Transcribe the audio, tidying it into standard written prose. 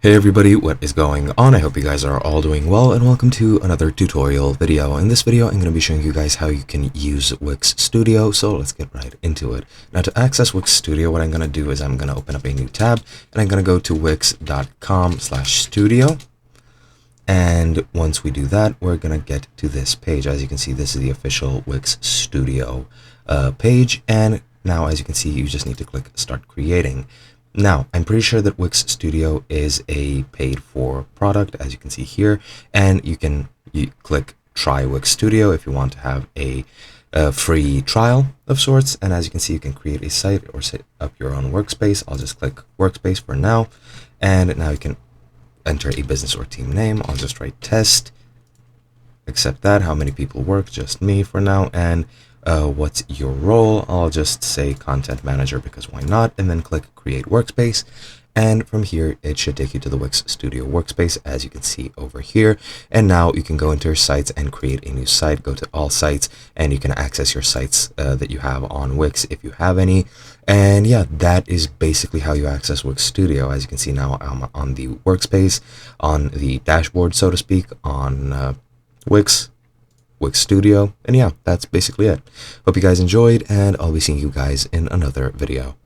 Hey everybody, what is going on? I hope you guys are all doing well and welcome to another tutorial video. In this video, I'm going to be showing you guys how you can use Wix Studio, so let's get right into it. Now to access Wix Studio, what I'm going to do is I'm going to open up a new tab and I'm going to go to wix.com/studio. And once we do that, we're going to get to this page. As you can see, this is the official Wix Studio page. And now, as you can see, you just need to click Start Creating. Now, I'm pretty sure that Wix Studio is a paid for product, as you can see here, and you click Try Wix Studio if you want to have a free trial of sorts. And as you can see, you can create a site or set up your own workspace. I'll just click Workspace for now, and now you can enter a business or team name. I'll just write test, accept that. How many people work? Just me for now. And what's your role? I'll just say content manager because why not, and then click create workspace. And from here it should take you to the Wix Studio workspace, as you can see over here. And now you can go into your sites and create a new site. Go to all sites and you can access your sites that you have on Wix if you have any. And yeah, that is basically how you access Wix Studio. As you can see now, I'm on the workspace, on the dashboard, so to speak, on Wix Studio. And yeah, that's basically it. Hope you guys enjoyed, and I'll be seeing you guys in another video.